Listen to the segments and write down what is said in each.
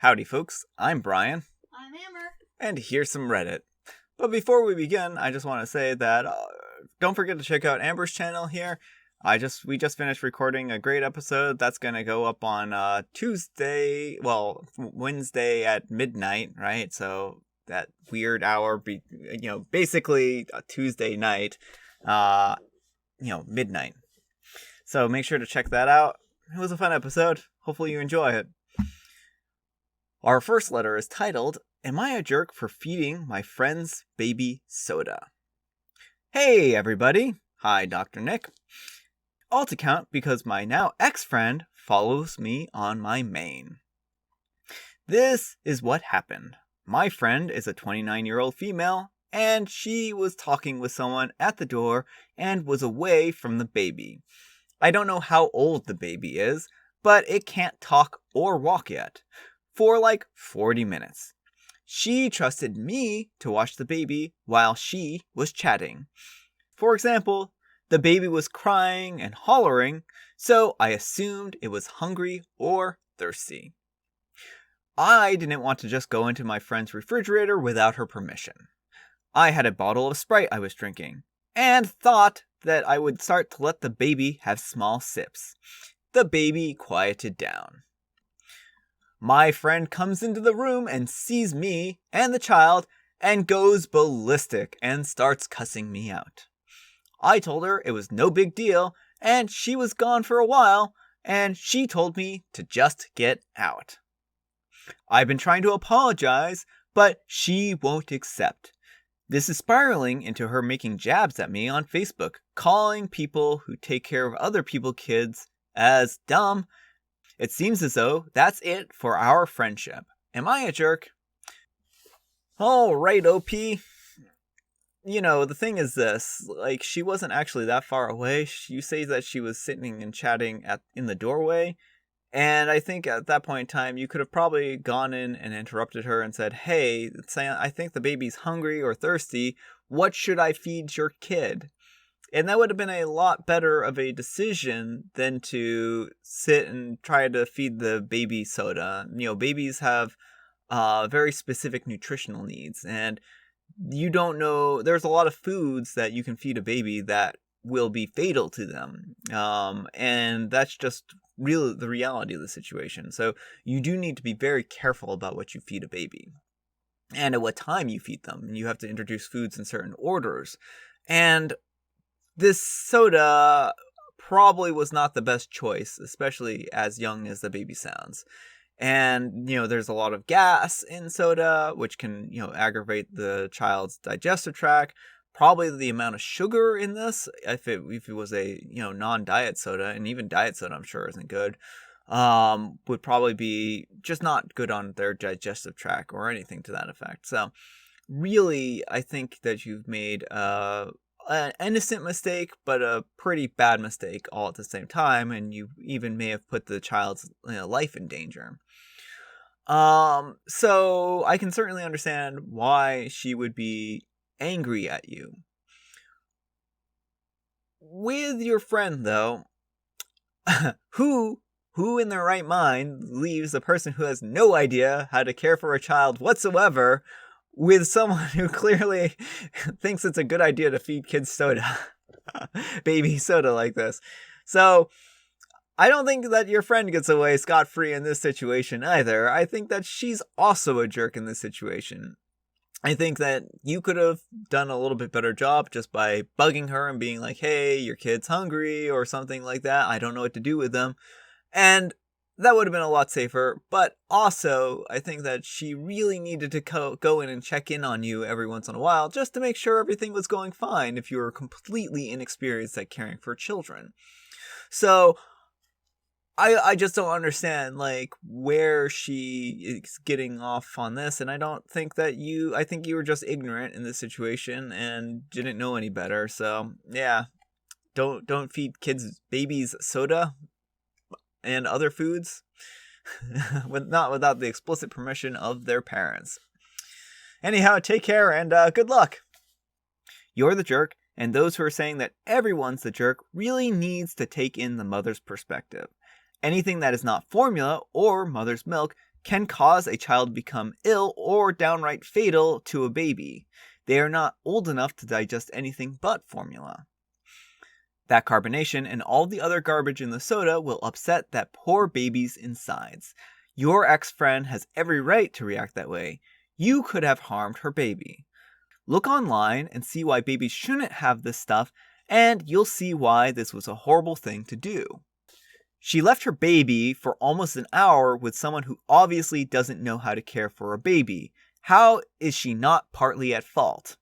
Howdy folks, I'm Brian, I'm Amber. and here's some Reddit. But before we begin, I just want to say that don't forget to check out Amber's channel here. We just finished recording a great episode that's going to go up on Wednesday at midnight, right? So that weird hour, basically a Tuesday night, midnight. So make sure to check that out. It was a fun episode. Hopefully you enjoy it. Our first letter is titled, Am I a Jerk for Feeding My Friend's Baby Soda? Hey everybody! Hi Dr. Nick. Alt account because my now ex-friend follows me on my main. This is what happened. My friend is a 29-year-old female, and she was talking with someone at the door and was away from the baby. I don't know how old the baby is, but it can't talk or walk yet. For like 40 minutes. She trusted me to watch the baby while she was chatting. For example, the baby was crying and hollering, so I assumed it was hungry or thirsty. I didn't want to just go into my friend's refrigerator without her permission. I had a bottle of Sprite I was drinking, and thought that I would start to let the baby have small sips. The baby quieted down. My friend comes into the room and sees me and the child and goes ballistic and starts cussing me out. I told her it was no big deal and she was gone for a while and she told me to just get out. I've been trying to apologize, but she won't accept. This is spiraling into her making jabs at me on Facebook, calling people who take care of other people's kids as dumb. It seems as though that's it for our friendship. Am I a jerk? Alright, OP. The thing is this. She wasn't actually that far away. You say that she was sitting and chatting in the doorway. And I think at that point in time, you could have probably gone in and interrupted her and said, Hey, I think the baby's hungry or thirsty. What should I feed your kid? And that would have been a lot better of a decision than to sit and try to feed the baby soda. Babies have very specific nutritional needs. And you don't know, there's a lot of foods that you can feed a baby that will be fatal to them. And that's just really the reality of the situation. So you do need to be very careful about what you feed a baby. And at what time you feed them. You have to introduce foods in certain orders. And this soda probably was not the best choice, especially as young as the baby sounds. And, there's a lot of gas in soda, which can, aggravate the child's digestive tract. Probably the amount of sugar in this, if it was a, non-diet soda, and even diet soda I'm sure isn't good, would probably be just not good on their digestive tract or anything to that effect. So really, I think that you've made an innocent mistake, but a pretty bad mistake all at the same time, and you even may have put the child's life in danger. So I can certainly understand why she would be angry at you. With your friend, though, who in their right mind leaves a person who has no idea how to care for a child whatsoever with someone who clearly thinks it's a good idea to feed kids soda, baby soda like this. So I don't think that your friend gets away scot-free in this situation either. I think that she's also a jerk in this situation. I think that you could have done a little bit better job just by bugging her and being like, hey, your kid's hungry or something like that. I don't know what to do with them. And that would have been a lot safer, but also I think that she really needed to go in and check in on you every once in a while just to make sure everything was going fine if you were completely inexperienced at caring for children. So I just don't understand where she is getting off on this, and I don't think that I think you were just ignorant in this situation and didn't know any better. So yeah, don't feed babies soda and other foods not without the explicit permission of their parents. Anyhow, take care and good luck. You're the jerk, and those who are saying that everyone's the jerk really needs to take in the mother's perspective. Anything that is not formula or mother's milk can cause a child to become ill or downright fatal to a baby. They are not old enough to digest anything but formula. That carbonation and all the other garbage in the soda will upset that poor baby's insides. Your ex-friend has every right to react that way. You could have harmed her baby. Look online and see why babies shouldn't have this stuff, and you'll see why this was a horrible thing to do. She left her baby for almost an hour with someone who obviously doesn't know how to care for a baby. How is she not partly at fault?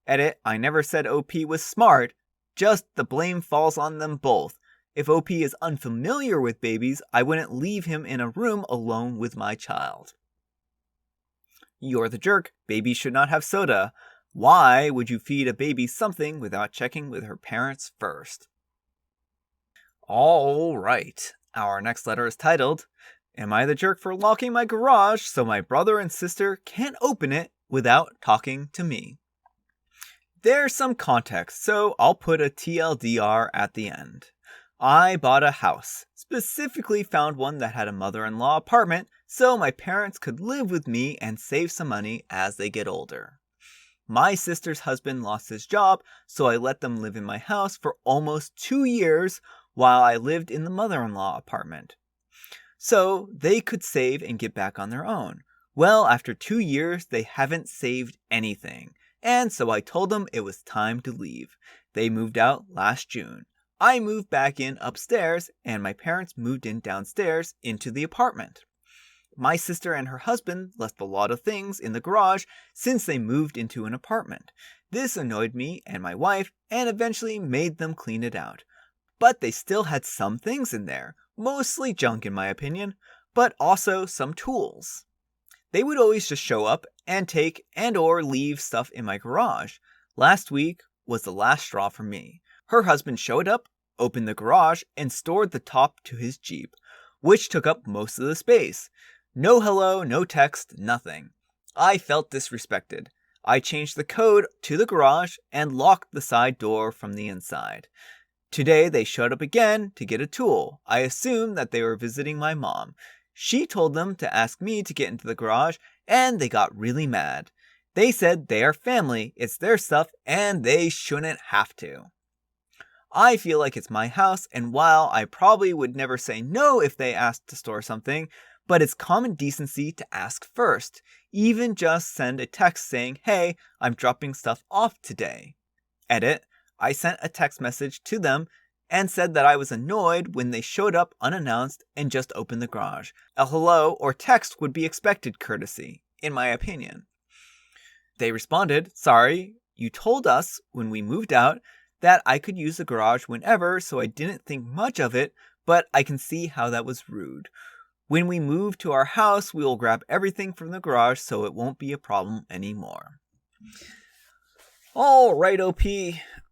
Edit, I never said OP was smart, just the blame falls on them both. If OP is unfamiliar with babies, I wouldn't leave him in a room alone with my child. You're the jerk. Babies should not have soda. Why would you feed a baby something without checking with her parents first? Alright, our next letter is titled, Am I the jerk for locking my garage so my brother and sister can't open it without talking to me? There's some context, so I'll put a TLDR at the end. I bought a house, specifically found one that had a mother-in-law apartment so my parents could live with me and save some money as they get older. My sister's husband lost his job, so I let them live in my house for almost 2 years while I lived in the mother-in-law apartment. So they could save and get back on their own. Well, after 2 years, they haven't saved anything. And so I told them it was time to leave. They moved out last June. I moved back in upstairs, and my parents moved in downstairs into the apartment. My sister and her husband left a lot of things in the garage since they moved into an apartment. This annoyed me and my wife, and eventually made them clean it out. But they still had some things in there, mostly junk in my opinion, but also some tools. They would always just show up and take and or leave stuff in my garage. Last week was the last straw for me. Her husband showed up, opened the garage, and stored the top to his Jeep, which took up most of the space. No hello, no text, nothing. I felt disrespected. I changed the code to the garage and locked the side door from the inside. Today they showed up again to get a tool. I assumed that they were visiting my mom. She told them to ask me to get into the garage, and they got really mad. They said they are family, it's their stuff, and they shouldn't have to. I feel like it's my house, and while I probably would never say no if they asked to store something, but it's common decency to ask first. Even just send a text saying, hey, I'm dropping stuff off today. Edit, I sent a text message to them and said that I was annoyed when they showed up unannounced and just opened the garage. A hello or text would be expected courtesy, in my opinion. They responded, sorry, you told us when we moved out that I could use the garage whenever, so I didn't think much of it, but I can see how that was rude. When we move to our house, we will grab everything from the garage so it won't be a problem anymore. Alright, OP.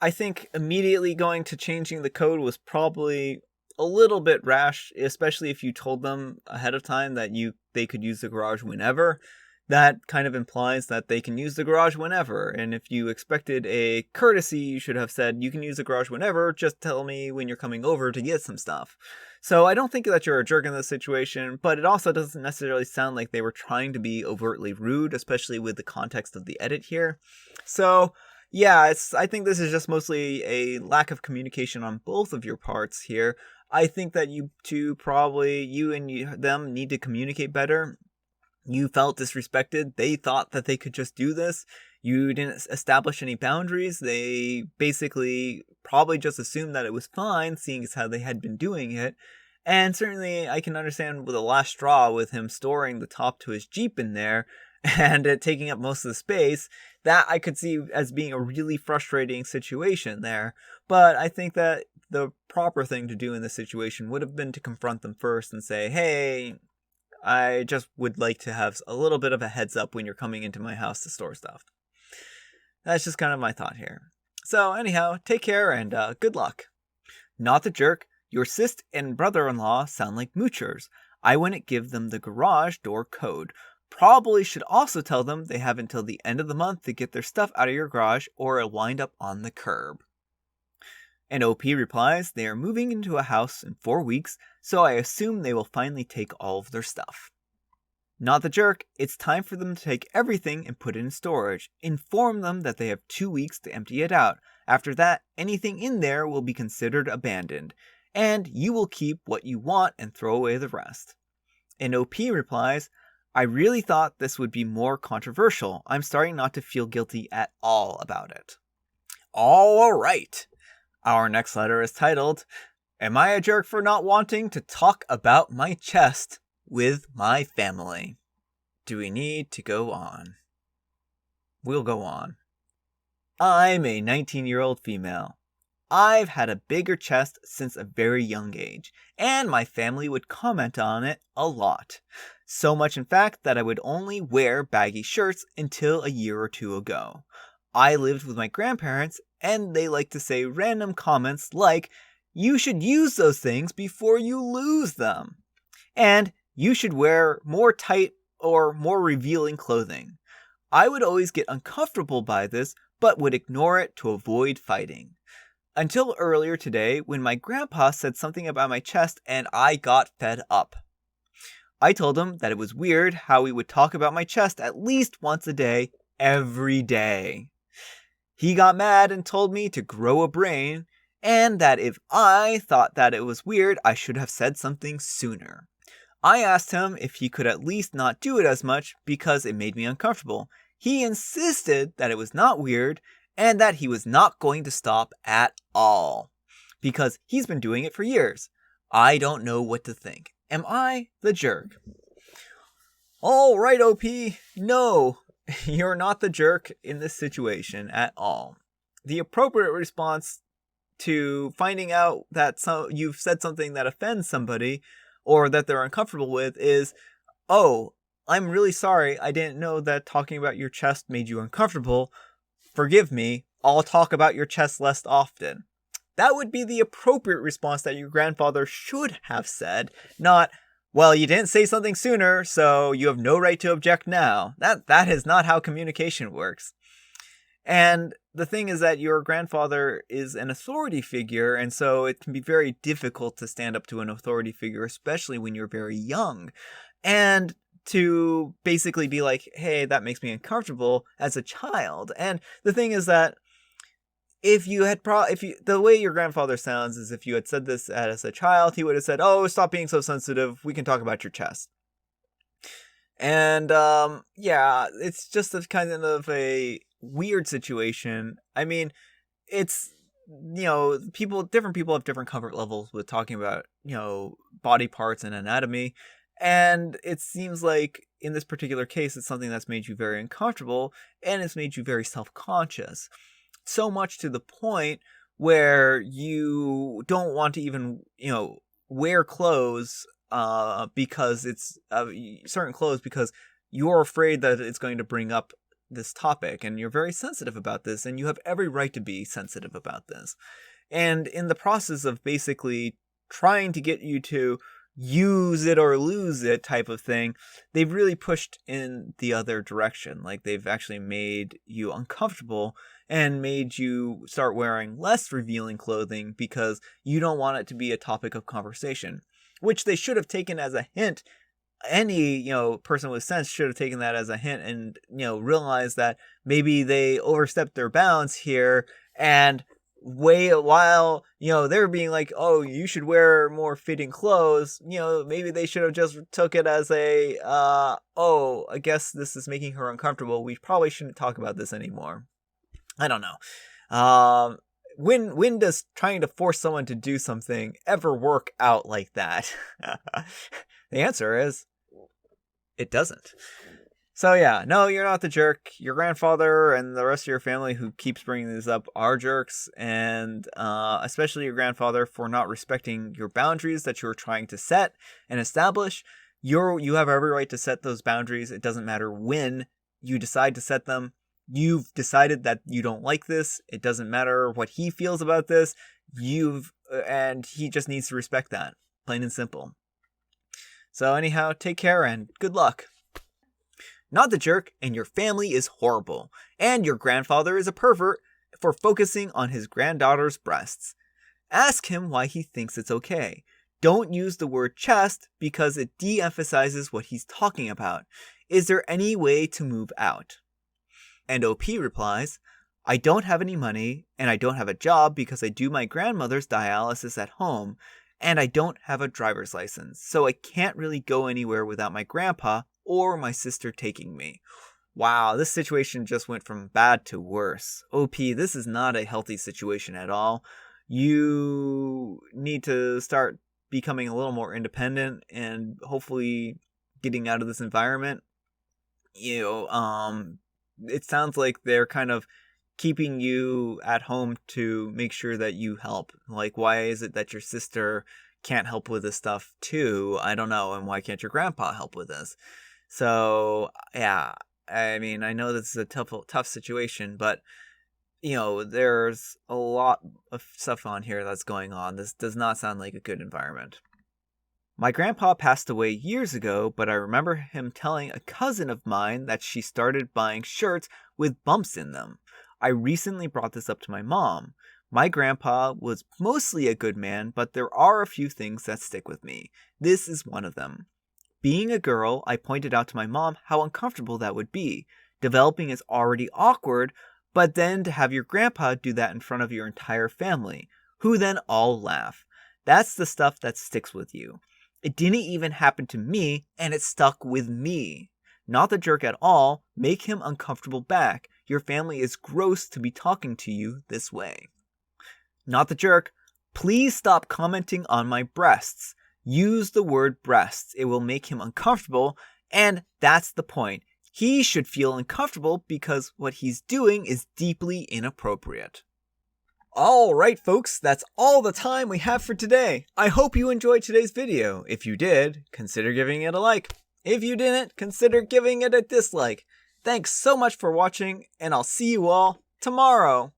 I think immediately going to changing the code was probably a little bit rash, especially if you told them ahead of time that they could use the garage whenever. That kind of implies that they can use the garage whenever, and if you expected a courtesy, you should have said, you can use the garage whenever, just tell me when you're coming over to get some stuff. So I don't think that you're a jerk in this situation, but it also doesn't necessarily sound like they were trying to be overtly rude, especially with the context of the edit here. So yeah, I think this is just mostly a lack of communication on both of your parts here. I think that you two probably, you and them need to communicate better. You felt disrespected. They thought that they could just do this. You didn't establish any boundaries. They basically probably just assumed that it was fine, seeing as how they had been doing it. And certainly I can understand with the last straw with him storing the top to his Jeep in there and it taking up most of the space, that I could see as being a really frustrating situation there. But I think that the proper thing to do in this situation would have been to confront them first and say, hey, I just would like to have a little bit of a heads up when you're coming into my house to store stuff. That's just kind of my thought here. So anyhow, take care and good luck. Not the jerk. Your sis and brother-in-law sound like moochers. I wouldn't give them the garage door code. Probably should also tell them they have until the end of the month to get their stuff out of your garage or it'll wind up on the curb. And OP replies, they are moving into a house in 4 weeks, so I assume they will finally take all of their stuff. Not the jerk, it's time for them to take everything and put it in storage. Inform them that they have 2 weeks to empty it out. After that, anything in there will be considered abandoned, and you will keep what you want and throw away the rest. And OP replies, I really thought this would be more controversial. I'm starting not to feel guilty at all about it. All right. Our next letter is titled, Am I a jerk for not wanting to talk about my chest with my family? Do we need to go on? We'll go on. I'm a 19-year-old female. I've had a bigger chest since a very young age, and my family would comment on it a lot. So much, in fact, that I would only wear baggy shirts until a year or two ago. I lived with my grandparents, and they like to say random comments like, you should use those things before you lose them. And you should wear more tight or more revealing clothing. I would always get uncomfortable by this, but would ignore it to avoid fighting. Until earlier today, when my grandpa said something about my chest and I got fed up. I told him that it was weird how we would talk about my chest at least once a day, every day. He got mad and told me to grow a brain, and that if I thought that it was weird, I should have said something sooner. I asked him if he could at least not do it as much because it made me uncomfortable. He insisted that it was not weird and that he was not going to stop at all because he's been doing it for years. I don't know what to think. Am I the jerk? All right, OP. No, you're not the jerk in this situation at all. The appropriate response to finding out that you've said something that offends somebody or that they're uncomfortable with is, oh, I'm really sorry. I didn't know that talking about your chest made you uncomfortable. Forgive me. I'll talk about your chest less often. That would be the appropriate response that your grandfather should have said, not, well, you didn't say something sooner, so you have no right to object now. That is not how communication works. And the thing is that your grandfather is an authority figure, and so it can be very difficult to stand up to an authority figure, especially when you're very young. And to basically be like, hey, that makes me uncomfortable as a child. And the thing is that if you had the way your grandfather sounds is if you had said this as a child, he would have said, oh, stop being so sensitive. We can talk about your chest. And yeah, it's just a kind of a weird situation. I mean, it's, different people have different comfort levels with talking about, body parts and anatomy. And it seems like in this particular case, it's something that's made you very uncomfortable and it's made you very self-conscious. So much to the point where you don't want to even, wear clothes because it's certain clothes because you're afraid that it's going to bring up this topic, and you're very sensitive about this, and you have every right to be sensitive about this. And in the process of basically trying to get you to use it or lose it type of thing, they've really pushed in the other direction. Like, they've actually made you uncomfortable and made you start wearing less revealing clothing because you don't want it to be a topic of conversation, which they should have taken as a hint. Any, person with sense should have taken that as a hint and, realized that maybe they overstepped their bounds here, and while they're being like, oh, you should wear more fitting clothes, maybe they should have just took it as a, oh, I guess this is making her uncomfortable. We probably shouldn't talk about this anymore. I don't know. When does trying to force someone to do something ever work out like that? The answer is, it doesn't. So yeah, no, you're not the jerk. Your grandfather and the rest of your family who keeps bringing this up are jerks, and especially your grandfather for not respecting your boundaries that you're trying to set and establish. You have every right to set those boundaries. It doesn't matter when you decide to set them. You've decided that you don't like this. It doesn't matter what he feels about this. And he just needs to respect that. Plain and simple. So anyhow, take care and good luck. Not the jerk, and your family is horrible. And your grandfather is a pervert for focusing on his granddaughter's breasts. Ask him why he thinks it's okay. Don't use the word chest because it de-emphasizes what he's talking about. Is there any way to move out? And OP replies, I don't have any money, and I don't have a job because I do my grandmother's dialysis at home, and I don't have a driver's license, so I can't really go anywhere without my grandpa or my sister taking me. Wow, this situation just went from bad to worse. OP, this is not a healthy situation at all. You need to start becoming a little more independent and hopefully getting out of this environment. It sounds like they're kind of keeping you at home to make sure that you help. Like, why is it that your sister can't help with this stuff too? I don't know. And why can't your grandpa help with this? So, yeah, I mean, I know this is a tough situation, but, there's a lot of stuff on here that's going on. This does not sound like a good environment. My grandpa passed away years ago, but I remember him telling a cousin of mine that she started buying shirts with bumps in them. I recently brought this up to my mom. My grandpa was mostly a good man, but there are a few things that stick with me. This is one of them. Being a girl, I pointed out to my mom how uncomfortable that would be. Developing is already awkward, but then to have your grandpa do that in front of your entire family, who then all laugh. That's the stuff that sticks with you. It didn't even happen to me, and it stuck with me. Not the jerk at all. Make him uncomfortable back. Your family is gross to be talking to you this way. Not the jerk. Please stop commenting on my breasts. Use the word breasts. It will make him uncomfortable, and that's the point. He should feel uncomfortable because what he's doing is deeply inappropriate. Alright folks, that's all the time we have for today. I hope you enjoyed today's video. If you did, consider giving it a like. If you didn't, consider giving it a dislike. Thanks so much for watching, and I'll see you all tomorrow.